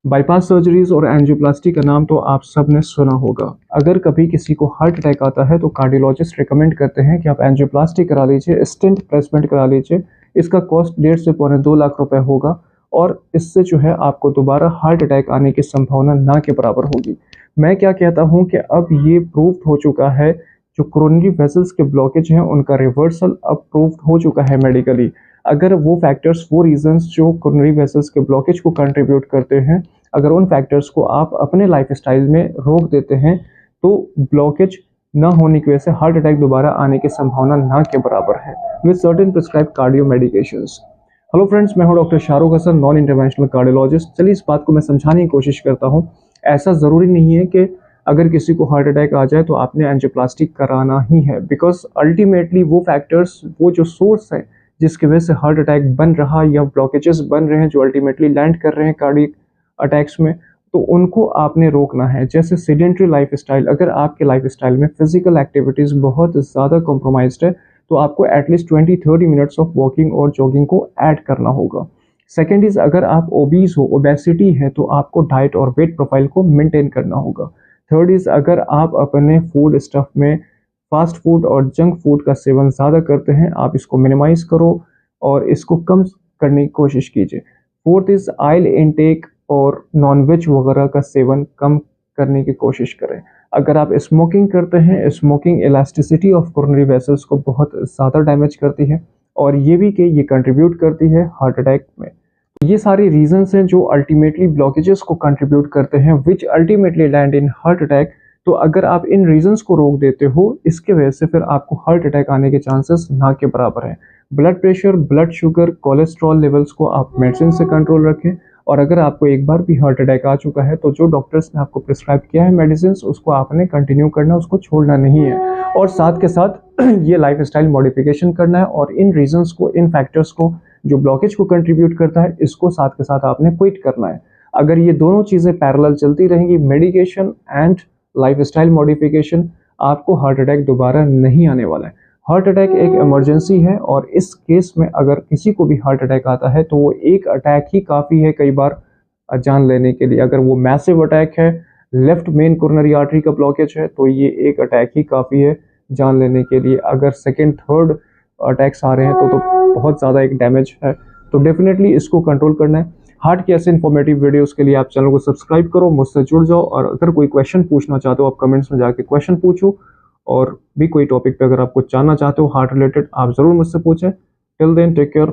Bypass surgeries और angioplasty का नाम तो आप सब ने सुना होगा। अगर कभी किसी को हार्ट अटैक आता है तो कार्डियोलॉजिस्ट रिकमेंड करते हैं कि आप एंजियोप्लास्टी करा लीजिए, स्टेंट प्लेसमेंट करा लीजिए। इसका कॉस्ट 1.5 से पौने 2 लाख रुपए होगा और इससे जो है आपको दोबारा हार्ट अटैक आने की संभावना ना के बराबर होगी। मैं क्या कहता हूँ कि अब ये प्रूव्ड हो चुका है, जो कोरोनरी वेसल्स के ब्लॉकेज हैं उनका रिवर्सल अब प्रूव्ड हो चुका है मेडिकली। अगर वो फैक्टर्स, वो रीजंस जो कोरोनरी वेसल्स के ब्लॉकेज को कंट्रीब्यूट करते हैं, अगर उन फैक्टर्स को आप अपने लाइफस्टाइल में रोक देते हैं तो ब्लॉकेज न होने की वजह से हार्ट अटैक दोबारा आने की संभावना ना के बराबर है with certain prescribe cardio medications. Hello friends, मैं हूं doctor Shahrukh Hasan, non interventional cardiologist. चलिए इस बात को मैं समझाने की कोशिश करता हूं। ऐसा ज़रूरी नहीं है कि अगर किसी को हार्ट अटैक आ जाए तो आपने एंजियोप्लास्टी कराना ही है, बिकॉज अल्टीमेटली वो फैक्टर्स, वो जो सोर्स है जिसकी वजह से हार्ट अटैक बन रहा या ब्लॉकेजेस बन रहे हैं जो अल्टीमेटली लैंड कर रहे हैं कार्डियक अटैक्स में, तो उनको आपने रोकना है। जैसे सीडेंटरी लाइफस्टाइल, अगर आपके लाइफस्टाइल में फिजिकल एक्टिविटीज़ बहुत ज़्यादा कॉम्प्रोमाइज्ड है तो आपको एटलीस्ट 20-30 मिनट्स ऑफ वॉकिंग और जॉगिंग को ऐड करना होगा। सेकेंड इज़, अगर आप ओबीज हो, ओबेसिटी है, तो आपको डाइट और वेट प्रोफाइल को मेंटेन करना होगा। थर्ड इज़, अगर आप अपने फूड स्टफ में फास्ट फूड और जंक फूड का सेवन ज़्यादा करते हैं, आप इसको मिनिमाइज़ करो और इसको कम करने की कोशिश कीजिए। फोर्थ इज़, ऑयल इनटेक और नॉनवेज वगैरह का सेवन कम करने की कोशिश करें। अगर आप स्मोकिंग करते हैं, smoking elasticity of coronary vessels को बहुत ज़्यादा डैमेज करती है और ये भी कि ये कंट्रीब्यूट करती है हार्ट अटैक में। ये सारे रीजंस हैं जो अल्टीमेटली ब्लॉकेजेस को कंट्रीब्यूट करते हैं, which ultimately land in heart attack. तो अगर आप इन रीजंस को रोक देते हो, इसके वजह से फिर आपको हार्ट अटैक आने के चांसेस ना के बराबर हैं। Blood pressure, blood sugar, cholesterol levels को आप मेडिसिन से कंट्रोल रखें। और अगर आपको एक बार भी हार्ट अटैक आ चुका है तो जो डॉक्टर्स ने आपको प्रिस्क्राइब किया है मेडिसिन, उसको आपने कंटिन्यू करना है, उसको छोड़ना नहीं है। और साथ के साथ ये लाइफस्टाइल मॉडिफिकेशन करना है और इन रीजंस को, इन फैक्टर्स को जो ब्लॉकेज को कंट्रीब्यूट करता है, इसको साथ के साथ आपने क्विट करना है। अगर ये दोनों चीज़ें पैरेलल चलती रहेंगी, मेडिकेशन एंड लाइफस्टाइल मॉडिफिकेशन, आपको हार्ट अटैक दोबारा नहीं आने वाला है। हार्ट अटैक एक इमरजेंसी है और इस केस में अगर किसी को भी हार्ट अटैक आता है तो वो एक अटैक ही काफ़ी है कई बार जान लेने के लिए। अगर वो मैसिव अटैक है, लेफ्ट मेन कोरोनरी आर्टरी का ब्लॉकेज है, तो ये एक अटैक ही काफ़ी है जान लेने के लिए। अगर सेकेंड, थर्ड अटैक्स आ रहे हैं तो बहुत ज़्यादा एक डैमेज है। तो डेफिनेटली इसको कंट्रोल करना है। हार्ट के ऐसे इन्फॉर्मेटिव वीडियोस के लिए आप चैनल को सब्सक्राइब करो, मुझसे जुड़ जाओ और अगर कोई क्वेश्चन पूछना चाहते हो आप कमेंट्स में जाके क्वेश्चन पूछो। और भी कोई टॉपिक पे अगर आप कुछ जानना चाहते हो हार्ट रिलेटेड, आप ज़रूर मुझसे पूछें। Till then take care.